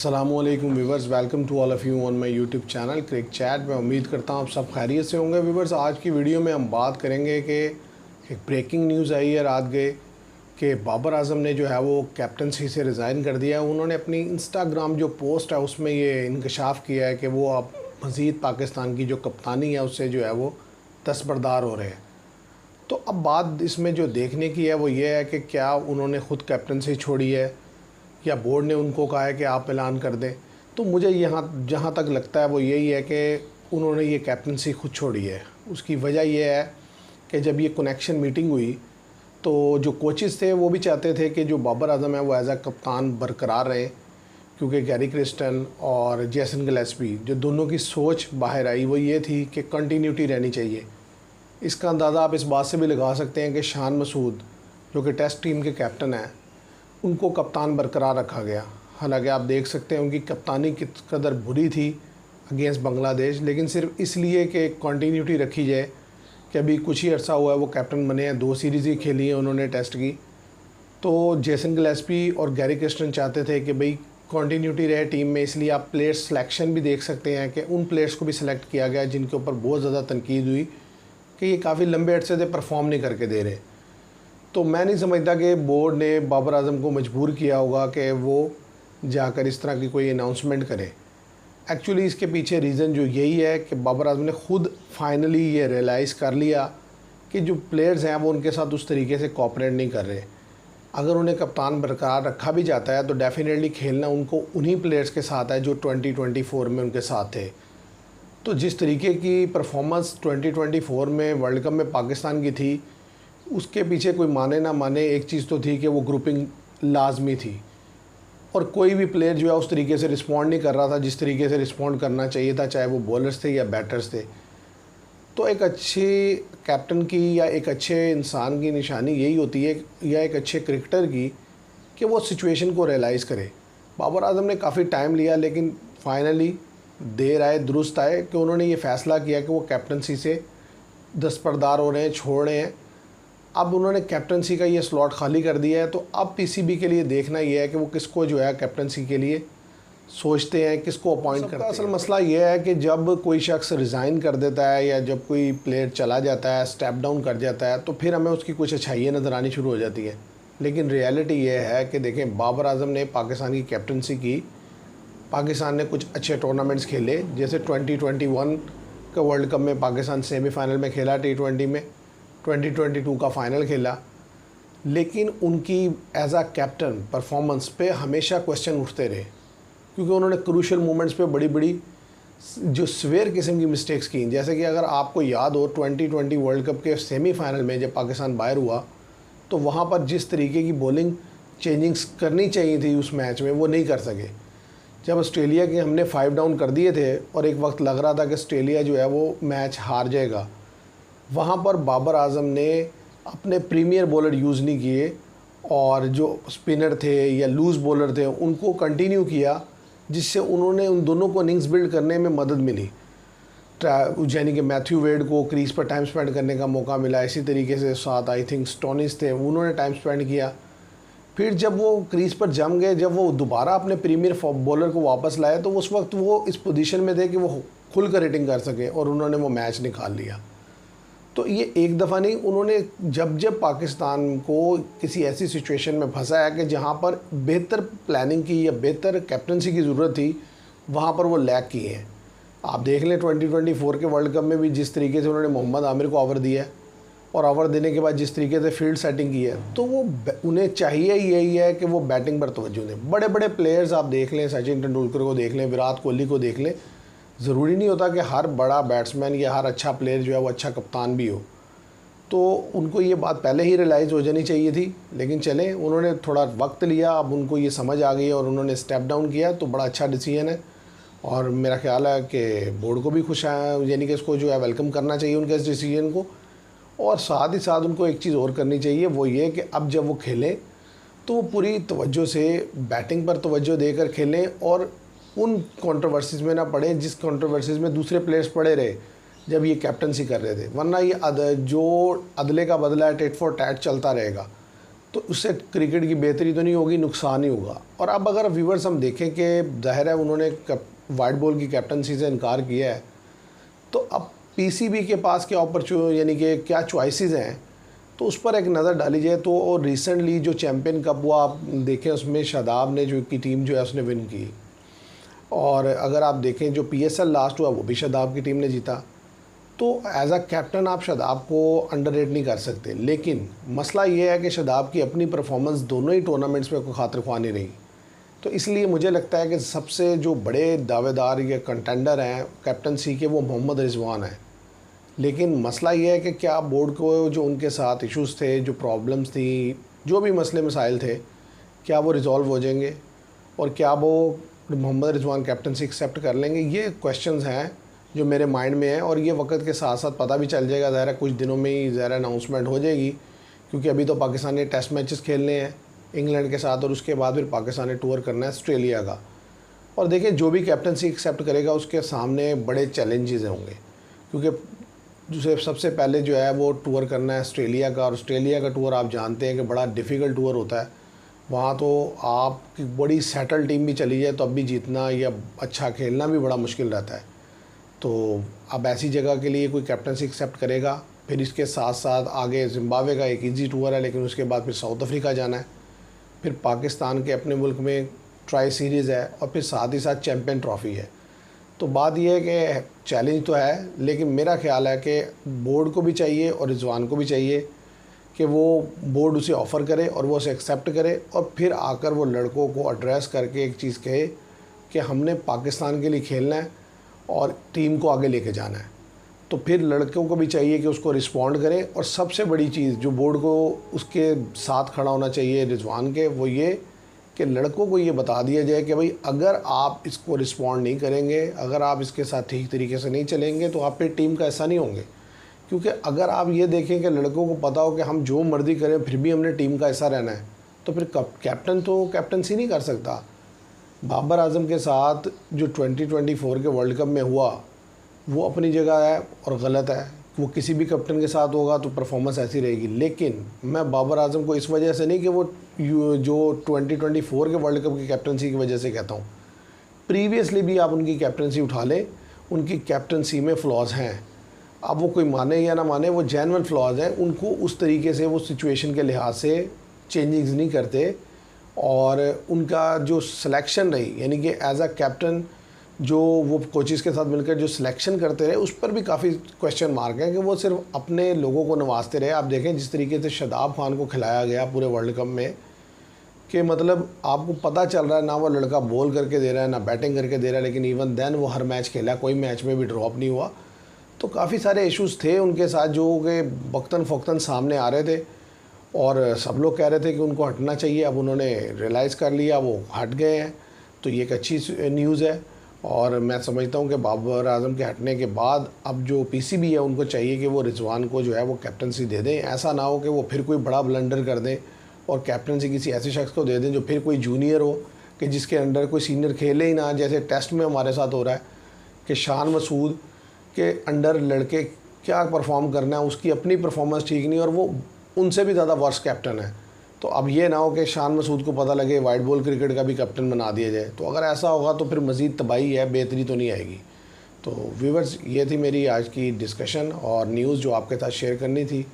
अस्सलामुअलैकुम viewers, welcome to all of you on my YouTube channel crick chat. मैं उम्मीद करता हूँ आप सब खैरियत से होंगे। व्यूवर्स, आज की वीडियो में हम बात करेंगे कि एक ब्रेकिंग न्यूज़ आई है रात गए कि बाबर आजम ने जो है वो कैप्टनसी से रिज़ाइन कर दिया है। उन्होंने अपनी इंस्टाग्राम जो पोस्ट है उसमें ये इंकशाफ किया है कि वो अब मज़ीद पाकिस्तान की जो कप्तानी है उससे जो है वो दस्तबरदार हो रहे हैं। तो अब बात इसमें जो देखने की है वो ये है कि क्या उन्होंने ख़ुद कैप्टनसी छोड़ी है या बोर्ड ने उनको कहा है कि आप ऐलान कर दें। तो मुझे यहाँ जहाँ तक लगता है वो यही है कि उन्होंने ये कैप्टनसी खुद छोड़ी है। उसकी वजह यह है कि जब ये कनेक्शन मीटिंग हुई तो जो कोचेज़ थे वो भी चाहते थे कि जो बाबर आजम है वो एज आ कप्तान बरकरार रहे, क्योंकि गैरी क्रिस्टन और जेसन गिलेस्पी जो दोनों की सोच बाहर आई वो ये थी कि कंटिन्यूटी रहनी चाहिए। इसका अंदाज़ा आप इस बात से भी लगा सकते हैं कि शान मसूद जो कि टेस्ट टीम के कैप्टन हैं उनको कप्तान बरकरार रखा गया। हालांकि आप देख सकते हैं उनकी कप्तानी किस कदर बुरी थी अगेंस्ट बांग्लादेश, लेकिन सिर्फ इसलिए कि कंटिन्यूटी रखी जाए कि अभी कुछ ही अर्सा हुआ है वो कैप्टन बने हैं, 2 सीरीज़ ही खेली हैं उन्होंने टेस्ट की। तो जेसन गिलेस्पी और गैरी क्रिस्टन चाहते थे कि भाई कंटिन्यूटी रहे टीम में, इसलिए आप प्लेयर्स सिलेक्शन भी देख सकते हैं कि उन प्लेयर्स को भी सिलेक्ट किया गया जिनके ऊपर बहुत ज़्यादा तनकीद हुई कि ये काफ़ी लंबे अरसे से परफॉर्म नहीं करके दे रहे। तो मैं नहीं समझता कि बोर्ड ने बाबर आजम को मजबूर किया होगा कि वो जाकर इस तरह की कोई अनाउंसमेंट करे। एक्चुअली इसके पीछे रीज़न जो यही है कि बाबर आजम ने ख़ुद फाइनली ये रियलाइज़ कर लिया कि जो प्लेयर्स हैं वो उनके साथ उस तरीके से कोऑपरेट नहीं कर रहे। अगर उन्हें कप्तान बरकरार रखा भी जाता है तो डेफिनेटली खेलना उनको उन्हीं प्लेयर्स के साथ है जो 2024 में उनके साथ थे। तो जिस तरीके की परफॉर्मेंस 2024 में वर्ल्ड कप में पाकिस्तान की थी उसके पीछे कोई माने ना माने एक चीज़ तो थी कि वो ग्रुपिंग लाजमी थी और कोई भी प्लेयर जो है उस तरीके से रिस्पॉन्ड नहीं कर रहा था जिस तरीके से रिस्पॉन्ड करना चाहिए था, चाहे वो बॉलर्स थे या बैटर्स थे। तो एक अच्छे कैप्टन की या एक अच्छे इंसान की निशानी यही होती है या एक अच्छे क्रिकेटर की कि वो सिचुएशन को रियलाइज़ करे। बाबर आजम ने काफ़ी टाइम लिया लेकिन फाइनली देर आए दुरुस्त आए कि उन्होंने ये फ़ैसला किया कि वो कैप्टनसी से दस्तबरदार हो रहे हैं, छोड़ रहे हैं। अब उन्होंने कैप्टनसी का ये स्लॉट खाली कर दिया है, तो अब पीसीबी के लिए देखना ये है कि वो किसको जो है कैप्टनसी के लिए सोचते हैं, किसको अपॉइंट करते हैं। असल मसला ये है कि जब कोई शख्स रिज़ाइन कर देता है या जब कोई प्लेयर चला जाता है, स्टेप डाउन कर जाता है, तो फिर हमें उसकी कुछ अच्छाइयाँ नज़र आनी शुरू हो जाती है। लेकिन रियलिटी ये है कि देखें, बाबर आजम ने पाकिस्तान की कैप्टनसी की, पाकिस्तान ने कुछ अच्छे टूर्नामेंट्स खेले, जैसे 2021 का वर्ल्ड कप में पाकिस्तान सेमीफाइनल में खेला, T20 में 2022 का फ़ाइनल खेला, लेकिन उनकी एज आ कैप्टन परफॉर्मेंस पे हमेशा क्वेश्चन उठते रहे क्योंकि उन्होंने क्रूशल मोमेंट्स पे बड़ी बड़ी जो सवेयर किस्म की मिस्टेक्स की। जैसे कि अगर आपको याद हो 2020 वर्ल्ड कप के सेमीफाइनल में जब पाकिस्तान बाहर हुआ तो वहाँ पर जिस तरीके की बॉलिंग चेंजिंग्स करनी चाहिए थी उस मैच में वो नहीं कर सके। जब ऑस्ट्रेलिया के हमने 5 डाउन कर दिए थे और एक वक्त लग रहा था कि ऑस्ट्रेलिया जो है वो मैच हार जाएगा, वहाँ पर बाबर आजम ने अपने प्रीमियर बॉलर यूज़ नहीं किए और जो स्पिनर थे या लूज़ बॉलर थे उनको कंटिन्यू किया, जिससे उन्होंने उन दोनों को इनिंग्स बिल्ड करने में मदद मिली। यानी कि मैथ्यू वेड को क्रीज पर टाइम स्पेंड करने का मौका मिला। इसी तरीके से साथ आई थिंक स्टोनिस थे, उन्होंने टाइम स्पेंड किया। फिर जब वो क्रीज पर जम गए, जब वो दोबारा अपने प्रीमियर बॉलर को वापस लाए तो उस वक्त वो इस पोजीशन में थे कि वो खुल कर रेटिंग कर सके और उन्होंने वो मैच निकाल लिया। तो ये एक दफ़ा नहीं, उन्होंने जब जब पाकिस्तान को किसी ऐसी सिचुएशन में फंसा है कि जहाँ पर बेहतर प्लानिंग की या बेहतर कैप्टनसी की ज़रूरत थी, वहाँ पर वो लैग किए हैं। आप देख लें 2024 के वर्ल्ड कप में भी जिस तरीके से उन्होंने मोहम्मद आमिर को ओवर दिया और ओवर देने के बाद जिस तरीके से फील्ड सेटिंग की है, तो वो उन्हें चाहिए ही यही है कि वो बैटिंग पर तवज्जो दें। बड़े बड़े प्लेयर्स आप देख लें, सचिन तेंदुलकर को देख लें, विराट कोहली को देख लें, ज़रूरी नहीं होता कि हर बड़ा बैट्समैन या हर अच्छा प्लेयर जो है वो अच्छा कप्तान भी हो। तो उनको ये बात पहले ही रियलाइज़ हो जानी चाहिए थी, लेकिन चलें, उन्होंने थोड़ा वक्त लिया, अब उनको ये समझ आ गई है और उन्होंने स्टेप डाउन किया, तो बड़ा अच्छा डिसीजन है। और मेरा ख्याल है कि बोर्ड को भी खुश है, यानी कि इसको जो है वेलकम करना चाहिए उनके इस डिसीजन को। और साथ ही साथ उनको एक चीज़ और करनी चाहिए, वो ये कि अब जब वो खेलें तो वो पूरी तवज्जो से बैटिंग पर तवज्जो देकर खेलें और उन कंट्रोवर्सीज़ में ना पड़े जिस कंट्रोवर्सीज़ में दूसरे प्लेयर्स पड़े रहे जब ये कैप्टनसी कर रहे थे। वरना ये जो अदले का बदला है, टेट फॉर टैट चलता रहेगा। तो उससे क्रिकेट की बेहतरी तो नहीं होगी, नुकसान ही होगा। और अब अगर व्यूवर्स हम देखें कि ज़ाहिर है उन्होंने वाइट बॉल की कैप्टनसी से इनकार किया है, तो अब पीसीबी के पास क्या यानी कि क्या चॉइसेस हैं, तो उस पर एक नज़र डाली जाए तो रिसेंटली जो चैम्पियन कप हुआ आप देखें, उसमें शादाब ने जो की टीम जो है उसने विन की। और अगर आप देखें जो पीएसएल लास्ट हुआ वो भी शादाब की टीम ने जीता। तो एज अ कैप्टन आप शादाब को अंडररेट नहीं कर सकते, लेकिन मसला ये है कि शादाब की अपनी परफॉर्मेंस दोनों ही टूर्नामेंट्स में कोई खातिर ख्वाह नहीं रही। तो इसलिए मुझे लगता है कि सबसे जो बड़े दावेदार या कंटेंडर हैं कैप्टनसी के वो मोहम्मद रिजवान हैं। लेकिन मसला ये है कि क्या बोर्ड को जो उनके साथ इश्यूज़ थे, जो प्रॉब्लम्स थी, जो भी मसले मसाइल थे, क्या वो रिज़ॉल्व हो जाएंगे और क्या वो मोहम्मद रिजवान कैप्टनसी एक्सेप्ट कर लेंगे, ये क्वेश्चंस हैं जो मेरे माइंड में है। और ये वक्त के साथ साथ पता भी चल जाएगा, ज़ाहिर कुछ दिनों में ही ज़ाहिर अनाउंसमेंट हो जाएगी, क्योंकि अभी तो पाकिस्तान ने टेस्ट मैचेस खेलने हैं इंग्लैंड के साथ और उसके बाद फिर पाकिस्तान ने टूर करना है ऑस्ट्रेलिया का। और देखिए जो भी कैप्टनसी एक्सेप्ट करेगा उसके सामने बड़े चैलेंजेस होंगे, क्योंकि दूसरे सबसे पहले जो है वो टूर करना है ऑस्ट्रेलिया का, और ऑस्ट्रेलिया का टूर आप जानते हैं कि बड़ा डिफ़िकल्ट टूर होता है। वहाँ तो आपकी बड़ी सेटल टीम भी चली जाए तो अब भी जीतना या अच्छा खेलना भी बड़ा मुश्किल रहता है। तो अब ऐसी जगह के लिए कोई कैप्टनसी एक्सेप्ट करेगा। फिर इसके साथ साथ आगे जिम्बाब्वे का एक ईजी टूर है, लेकिन उसके बाद फिर साउथ अफ्रीका जाना है, फिर पाकिस्तान के अपने मुल्क में ट्राई सीरीज़ है, और फिर साथ ही साथ चैम्पियन ट्रॉफ़ी है। तो बात यह है कि चैलेंज तो है, लेकिन मेरा ख्याल है कि बोर्ड को भी चाहिए और रिजवान को भी चाहिए कि वो बोर्ड उसे ऑफ़र करे और वो उसे एक्सेप्ट करे, और फिर आकर वो लड़कों को एड्रेस करके एक चीज़ कहे कि हमने पाकिस्तान के लिए खेलना है और टीम को आगे लेके जाना है। तो फिर लड़कों को भी चाहिए कि उसको रिस्पॉन्ड करें। और सबसे बड़ी चीज़ जो बोर्ड को उसके साथ खड़ा होना चाहिए रिजवान के, वो ये कि लड़कों को ये बता दिया जाए कि भाई अगर आप इसको रिस्पॉन्ड नहीं करेंगे, अगर आप इसके साथ ठीक तरीके से नहीं चलेंगे, तो आप फिर टीम का ऐसा नहीं होंगे। क्योंकि अगर आप ये देखें कि लड़कों को पता हो कि हम जो मर्ज़ी करें फिर भी हमने टीम का ऐसा रहना है, तो फिर कैप्टन तो कैप्टनसी नहीं कर सकता। बाबर आजम के साथ जो 2024 के वर्ल्ड कप में हुआ वो अपनी जगह है और गलत है, वो किसी भी कैप्टन के साथ होगा तो परफॉर्मेंस ऐसी रहेगी। लेकिन मैं बाबर आजम को इस वजह से नहीं कि वो जो 2024 के वर्ल्ड कप की कैप्टनसी की वजह से कहता हूँ, प्रीवियसली भी आप उनकी कैप्टनसी उठा लें, उनकी कैप्टनसी में फ्लॉज हैं। अब वो कोई माने या ना माने, वो जेन्युइन फ्लॉज हैं, उनको उस तरीके से वो सिचुएशन के लिहाज से चेंजिंग्स नहीं करते। और उनका जो सिलेक्शन रही, यानी कि एज अ कैप्टन जो वो कोचेज़ के साथ मिलकर जो सिलेक्शन करते रहे, उस पर भी काफ़ी क्वेश्चन मार्क हैं कि वो सिर्फ अपने लोगों को नवाजते रहे। आप देखें जिस तरीके से शादाब खान को खिलाया गया पूरे वर्ल्ड कप में, कि मतलब आपको पता चल रहा है ना वो लड़का बॉल करके दे रहा है ना बैटिंग करके दे रहा है, लेकिन इवन देन वो हर मैच खेला, कोई मैच में भी ड्रॉप नहीं हुआ। तो काफ़ी सारे इश्यूज़ थे उनके साथ जो कि वक्तन फ़ौक्तन सामने आ रहे थे, और सब लोग कह रहे थे कि उनको हटना चाहिए। अब उन्होंने रियलाइज़ कर लिया, वो हट गए हैं, तो ये एक अच्छी न्यूज़ है। और मैं समझता हूँ कि बाबर आजम के हटने के बाद अब जो पीसीबी है उनको चाहिए कि वो रिजवान को जो है वो कैप्टनसी दे दें। ऐसा ना हो कि वो फिर कोई बड़ा ब्लंडर कर दें और कैप्टनसी किसी ऐसे शख्स को दे दें जो फिर कोई जूनियर हो, कि जिसके अंडर कोई सीनियर खेले ही ना, जैसे टेस्ट में हमारे साथ हो रहा है कि शान मसूद के अंडर लड़के क्या परफॉर्म करना है, उसकी अपनी परफॉर्मेंस ठीक नहीं और वो उनसे भी ज़्यादा वर्स्ट कैप्टन है। तो अब ये ना हो कि शान मसूद को पता लगे वाइट बॉल क्रिकेट का भी कैप्टन बना दिया जाए। तो अगर ऐसा होगा तो फिर मज़ीद तबाही है, बेहतरी तो नहीं आएगी। तो व्यूवर्स, ये थी मेरी आज की डिस्कशन और न्यूज़ जो आपके साथ शेयर करनी थी।